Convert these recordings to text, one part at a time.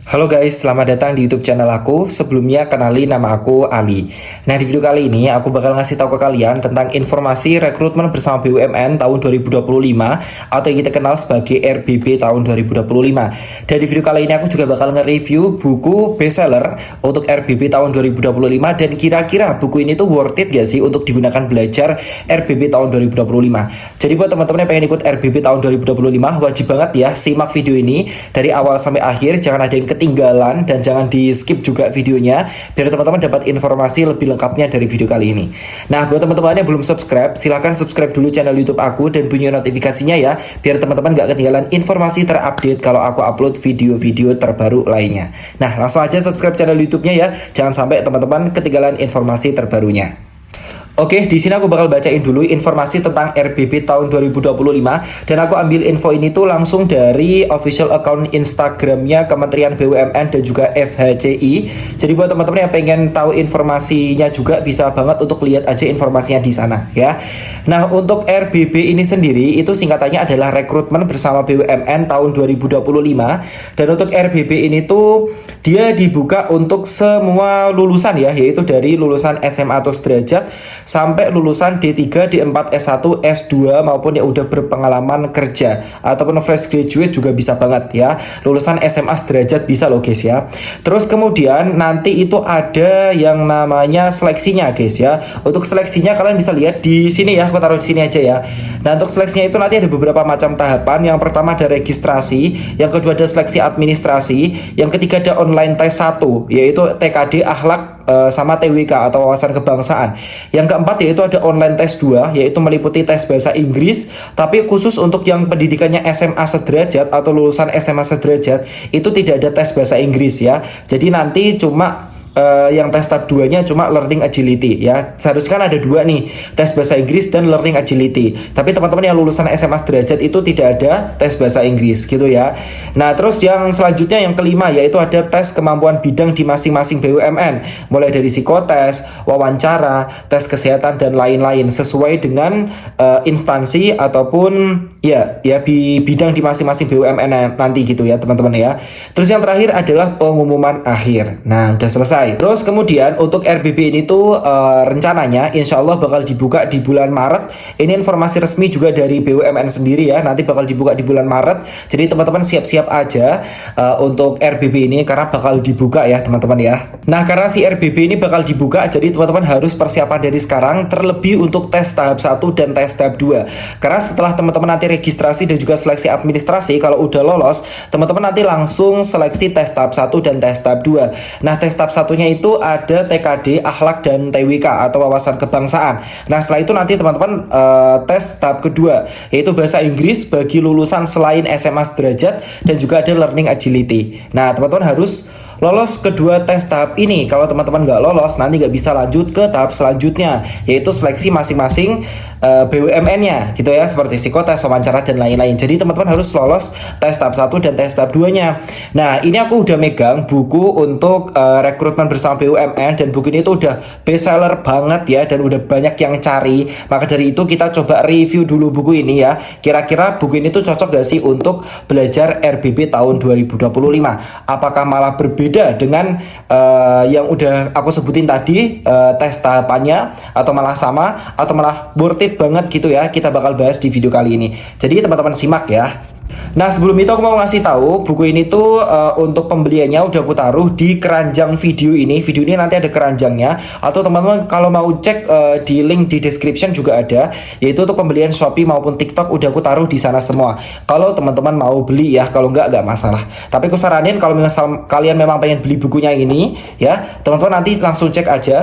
Halo guys, selamat datang di YouTube channel aku. Sebelumnya kenali nama aku Ali. Nah, di video kali ini aku bakal ngasih tahu ke kalian tentang informasi rekrutmen bersama BUMN tahun 2025 atau yang kita kenal sebagai RBB tahun 2025. Dan di video kali ini aku juga bakal nge-review buku bestseller untuk RBB tahun 2025 dan kira-kira buku ini tuh worth it gak sih untuk digunakan belajar RBB tahun 2025. Jadi buat teman-teman yang pengen ikut RBB tahun 2025, wajib banget ya simak video ini dari awal sampai akhir, jangan ada yang ketinggalan dan jangan di skip juga videonya biar teman-teman dapat informasi lebih lengkapnya dari video kali ini. Nah, buat teman-teman yang belum subscribe, silahkan subscribe dulu channel YouTube aku dan bunyi notifikasinya ya, biar teman-teman gak ketinggalan informasi terupdate kalau aku upload video-video terbaru lainnya. Nah, langsung aja subscribe channel YouTube-nya ya, jangan sampai teman-teman ketinggalan informasi terbarunya. Oke, di sini aku bakal bacain dulu informasi tentang RBB tahun 2025 dan aku ambil info ini tuh langsung dari official account Instagramnya Kementerian BUMN dan juga FHCI. Jadi buat teman-teman yang pengen tahu informasinya juga bisa banget untuk lihat aja informasinya di sana ya. Nah, untuk RBB ini sendiri itu singkatannya adalah rekrutmen bersama BUMN tahun 2025 dan untuk RBB ini tuh dia dibuka untuk semua lulusan ya, yaitu dari lulusan SMA atau sederajat sampai lulusan D3, D4, S1, S2 maupun yang udah berpengalaman kerja ataupun fresh graduate juga bisa banget ya. Lulusan SMA sederajat bisa loh guys ya. Terus kemudian nanti itu ada yang namanya seleksinya guys ya. Untuk seleksinya kalian bisa lihat di sini ya, aku taruh di sini aja ya. Nah, untuk seleksinya itu nanti ada beberapa macam tahapan. Yang pertama ada registrasi, yang kedua ada seleksi administrasi, yang ketiga ada online tes 1 yaitu TKD akhlak sama TWK atau wawasan kebangsaan. Yang keempat yaitu ada online tes 2 yaitu meliputi tes bahasa Inggris, tapi khusus untuk yang pendidikannya SMA sederajat atau lulusan SMA sederajat itu tidak ada tes bahasa Inggris ya. Jadi nanti cuma yang tes tahap 2-nya cuma learning agility ya. Seharusnya kan ada dua nih, tes bahasa Inggris dan learning agility. Tapi teman-teman yang lulusan SMA sederajat itu tidak ada tes bahasa Inggris gitu ya. Nah, terus yang selanjutnya yang kelima yaitu ada tes kemampuan bidang di masing-masing BUMN, mulai dari psikotes, wawancara, tes kesehatan dan lain-lain sesuai dengan instansi ataupun ya di bidang di masing-masing BUMN nanti gitu ya teman-teman ya. Terus yang terakhir adalah pengumuman akhir. Nah, udah selesai. Terus kemudian untuk RBB ini tuh rencananya insya Allah bakal dibuka di bulan Maret. Ini informasi resmi juga dari BUMN sendiri ya. Nanti bakal dibuka di bulan Maret. Jadi teman-teman siap-siap aja untuk RBB ini karena bakal dibuka ya teman-teman ya. Nah, karena si RBB ini bakal dibuka, jadi teman-teman harus persiapan dari sekarang terlebih untuk tes tahap 1 dan tes tahap 2. Karena setelah teman-teman nanti registrasi dan juga seleksi administrasi, kalau udah lolos, teman-teman nanti langsung seleksi tes tahap 1 dan tes tahap 2. Nah, tes tahap 1 itu ada TKD, akhlak dan TWK atau wawasan kebangsaan. Nah, setelah itu nanti teman-teman tes tahap kedua yaitu bahasa Inggris bagi lulusan selain SMA sederajat dan juga ada learning agility. Nah, teman-teman harus lolos kedua tes tahap ini. Kalau teman-teman nggak lolos, nanti nggak bisa lanjut ke tahap selanjutnya, yaitu seleksi masing-masing BUMN-nya gitu ya, seperti psikotes, wawancara dan lain-lain. Jadi teman-teman harus lolos tes tahap 1 dan tes tahap 2-nya. Nah, ini aku udah megang buku untuk rekrutmen bersama BUMN dan buku ini tuh udah bestseller banget ya dan udah banyak yang cari. Maka dari itu kita coba review dulu buku ini ya. Kira-kira buku ini tuh cocok gak sih untuk belajar RBB tahun 2025? Apakah malah berbeda dengan yang udah aku sebutin tadi tes tahapannya, atau malah sama, atau malah worth it banget gitu ya. Kita bakal bahas di video kali ini. Jadi teman-teman simak ya. Nah, sebelum itu aku mau ngasih tahu buku ini tuh untuk pembeliannya udah aku taruh di keranjang video ini. Video ini nanti ada keranjangnya, atau teman-teman kalau mau cek di link di description juga ada, yaitu untuk pembelian Shopee maupun TikTok udah aku taruh di sana semua. Kalau teman-teman mau beli ya, kalau enggak masalah. Tapi aku saranin kalau misal kalian memang pengen beli bukunya ini ya, teman-teman nanti langsung cek aja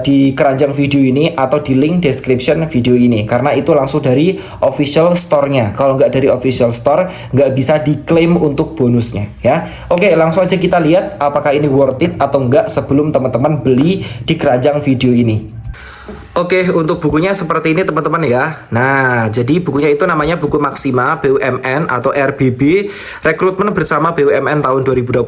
di keranjang video ini atau di link description video ini, karena itu langsung dari official store-nya. Kalau nggak dari official store nggak bisa diklaim untuk bonusnya ya. Oke, langsung aja kita lihat apakah ini worth it atau enggak sebelum teman-teman beli di keranjang video ini. Oke, untuk bukunya seperti ini teman-teman ya. Nah, jadi bukunya itu namanya buku Maksima BUMN atau RBB Rekrutmen Bersama BUMN tahun 2025.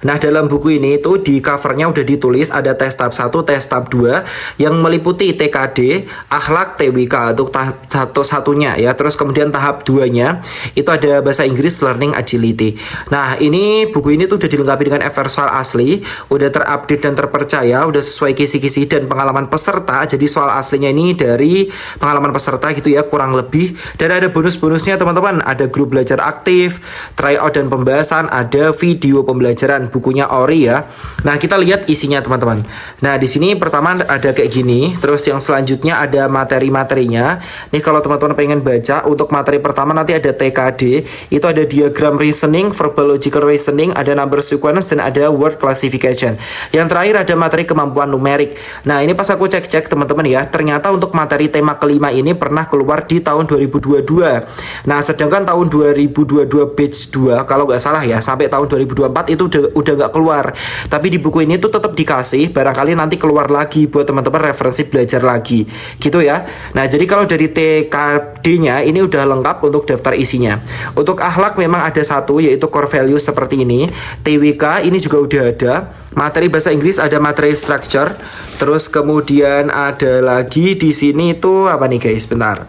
Nah, dalam buku ini itu di covernya udah ditulis ada tes tahap 1, tes tahap 2 yang meliputi TKD, akhlak, TWK untuk tahap satunya ya. Terus kemudian tahap 2-nya itu ada bahasa Inggris, learning agility. Nah, ini buku ini tuh udah dilengkapi dengan soal asli, udah terupdate dan terpercaya, udah sesuai kisi-kisi dan pengalaman peserta. Jadi soal aslinya ini dari pengalaman peserta gitu ya, kurang lebih. Dan ada bonus-bonusnya teman-teman, ada grup belajar aktif, tryout dan pembahasan, ada video pembelajaran, bukunya ori ya. Nah, kita lihat isinya teman-teman. Nah, di sini pertama ada kayak gini, terus yang selanjutnya ada materi-materinya. Nih kalau teman-teman pengen baca, untuk materi pertama nanti ada TKD, itu ada diagram reasoning, verbal logical reasoning, ada number sequence, dan ada word classification. Yang terakhir ada materi kemampuan numerik. Nah, ini pas aku cek-cek teman-teman ya, ternyata untuk materi tema kelima ini pernah keluar di tahun 2022. Nah, sedangkan tahun 2022 batch 2 kalau nggak salah ya, sampai tahun 2024 itu udah nggak keluar. Tapi di buku ini tuh tetap dikasih, barangkali nanti keluar lagi buat teman-teman referensi belajar lagi gitu ya. Nah, jadi kalau dari TKD-nya ini udah lengkap untuk daftar isinya. Untuk akhlak memang ada satu, yaitu core values seperti ini. TWK ini juga udah ada. Materi bahasa Inggris ada materi structure. Terus kemudian ada lagi di sini itu apa nih guys? Bentar.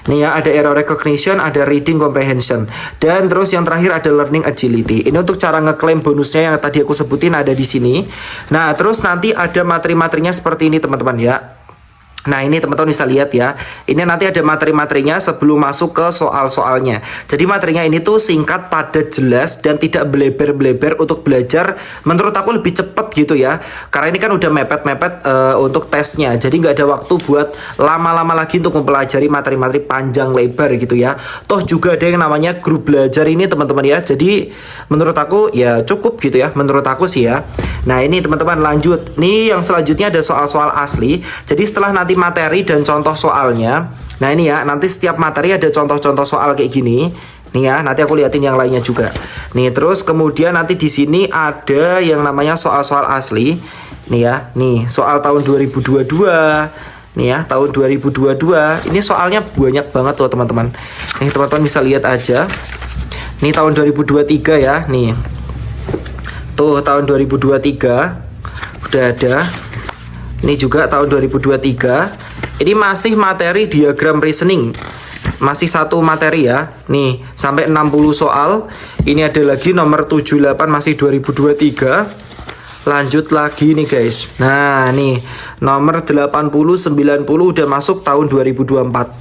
Nih ya, ada error recognition, ada reading comprehension. Dan terus yang terakhir ada learning agility. Ini untuk cara ngeklaim bonusnya yang tadi aku sebutin ada di sini. Nah, terus nanti ada materi-materinya seperti ini teman-teman ya. Nah, ini teman-teman bisa lihat ya. Ini nanti ada materi-materinya sebelum masuk ke soal-soalnya. Jadi materinya ini tuh singkat, padat, jelas, dan tidak beleber-beleber untuk belajar. Menurut aku lebih cepat gitu ya. Karena ini kan udah mepet-mepet untuk tesnya. Jadi nggak ada waktu buat lama-lama lagi untuk mempelajari materi-materi panjang lebar gitu ya. Toh juga ada yang namanya grup belajar ini teman-teman ya. Jadi menurut aku ya cukup gitu ya. Menurut aku sih ya. Nah, ini teman-teman lanjut. Nih yang selanjutnya ada soal-soal asli. Jadi setelah nanti materi dan contoh soalnya. Nah, ini ya, nanti setiap materi ada contoh-contoh soal kayak gini. Nih ya, nanti aku liatin yang lainnya juga. Nih, terus kemudian nanti di sini ada yang namanya soal-soal asli. Nih ya, nih soal tahun 2022. Nih ya, tahun 2022. Ini soalnya banyak banget tuh, teman-teman. Nih, teman-teman bisa lihat aja. Nih tahun 2023 ya, nih. Tuh tahun 2023 udah ada. Ini juga tahun 2023. Ini masih materi diagram reasoning. Masih satu materi ya. Nih, sampai 60 soal. Ini ada lagi nomor 78 masih 2023. Lanjut lagi nih guys. Nah, nih nomor 80 90 udah masuk tahun 2024.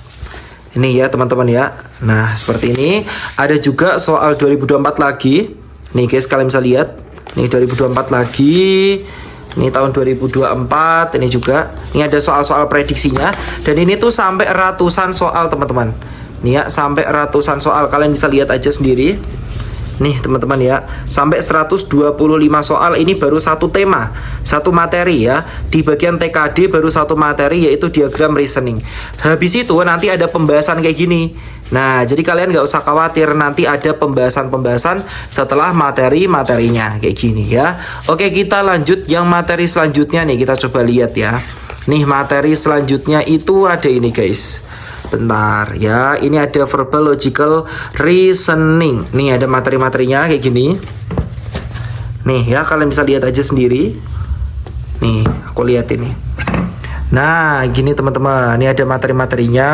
Ini ya teman-teman ya. Nah, seperti ini. Ada juga soal 2024 lagi. Nih guys, kalian bisa lihat. Nih 2024 lagi. Ini tahun 2024, ini juga. Ini ada soal-soal prediksinya. Dan ini tuh sampai ratusan soal teman-teman. Nih ya, sampai ratusan soal. Kalian bisa lihat aja sendiri. Nih teman-teman ya, sampai 125 soal. Ini baru satu tema, satu materi ya. Di bagian TKD baru satu materi, yaitu diagram reasoning. Habis itu nanti ada pembahasan kayak gini. Nah, jadi kalian nggak usah khawatir, nanti ada pembahasan-pembahasan setelah materi-materinya kayak gini ya. Oke, kita lanjut yang materi selanjutnya nih, kita coba lihat ya. Nih materi selanjutnya itu ada ini guys. Bentar ya, ini ada verbal logical reasoning. Nih ada materi-materinya kayak gini. Nih ya, kalian bisa lihat aja sendiri. Nih, aku lihat ini. Nah, gini teman-teman, ini ada materi-materinya.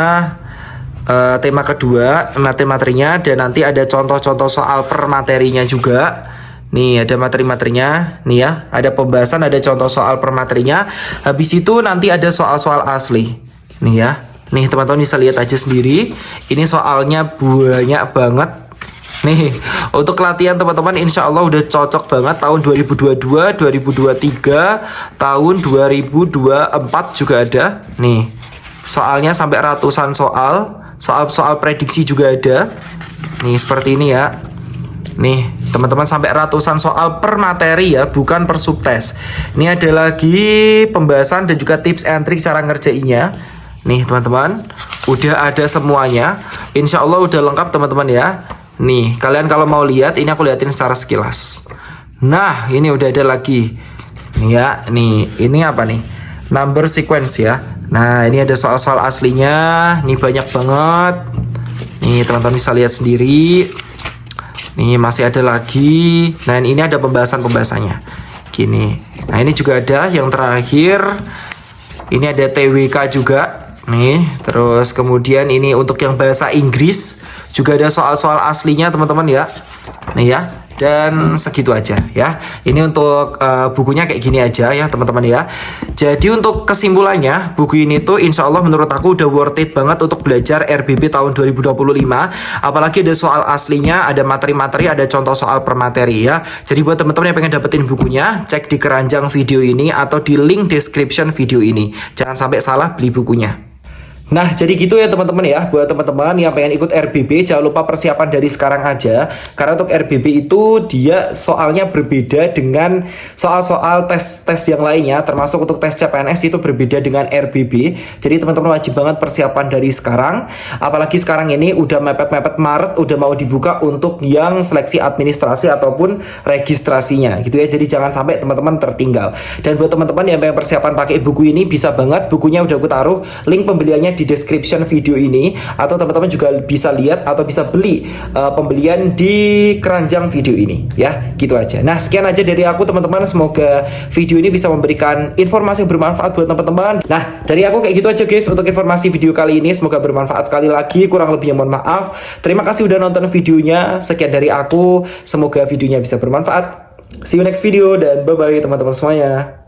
Tema kedua materi-materinya, dan nanti ada contoh-contoh soal per materinya juga. Nih ada materi-materinya. Nih ya, ada pembahasan, ada contoh soal per materinya. Habis itu nanti ada soal-soal asli. Nih ya, nih teman-teman bisa lihat aja sendiri. Ini soalnya banyak banget. Nih untuk latihan teman-teman insya Allah udah cocok banget. Tahun 2022, 2023, tahun 2024 juga ada. Nih soalnya sampai ratusan soal. Soal-soal prediksi juga ada. Nih seperti ini ya. Nih teman-teman sampai ratusan soal per materi ya, bukan per subtes. Ini ada lagi pembahasan dan juga tips and trik cara ngerjainnya. Nih teman-teman, udah ada semuanya. Insya Allah udah lengkap teman-teman ya. Nih kalian kalau mau lihat, ini aku liatin secara sekilas. Nah ini udah ada lagi. Nih ya, nih ini apa nih? Number sequence ya. Nah, ini ada soal-soal aslinya. Nih banyak banget. Nih teman-teman bisa lihat sendiri. Nih masih ada lagi. Nah ini ada pembahasannya. Gini. Nah ini juga ada yang terakhir. Ini ada TWK juga. Nih, terus kemudian ini untuk yang bahasa Inggris juga ada soal-soal aslinya teman-teman ya. Nih ya. Dan segitu aja ya. Ini untuk bukunya kayak gini aja ya teman-teman ya. Jadi untuk kesimpulannya, buku ini tuh insya Allah menurut aku udah worth it banget untuk belajar RBB tahun 2025. Apalagi ada soal aslinya, ada materi-materi, ada contoh soal per materi ya. Jadi buat teman-teman yang pengen dapetin bukunya, cek di keranjang video ini atau di link description video ini. Jangan sampai salah beli bukunya. Nah, jadi gitu ya teman-teman ya. Buat teman-teman yang pengen ikut RBB, jangan lupa persiapan dari sekarang aja. Karena untuk RBB itu dia soalnya berbeda dengan soal-soal tes-tes yang lainnya. Termasuk untuk tes CPNS itu berbeda dengan RBB. Jadi teman-teman wajib banget persiapan dari sekarang. Apalagi sekarang ini udah mepet-mepet Maret, udah mau dibuka untuk yang seleksi administrasi ataupun registrasinya gitu ya. Jadi jangan sampai teman-teman tertinggal. Dan buat teman-teman yang pengen persiapan pakai buku ini, bisa banget. Bukunya udah aku taruh link pembeliannya di description video ini, atau teman-teman juga bisa lihat atau bisa beli pembelian di keranjang video ini ya. Gitu aja. Nah, sekian aja dari aku teman-teman. Semoga video ini bisa memberikan informasi yang bermanfaat buat teman-teman. Nah, dari aku kayak gitu aja guys untuk informasi video kali ini. Semoga bermanfaat. Sekali lagi kurang lebihnya mohon maaf. Terima kasih udah nonton videonya. Sekian dari aku. Semoga videonya bisa bermanfaat. See you next video dan bye bye teman-teman semuanya.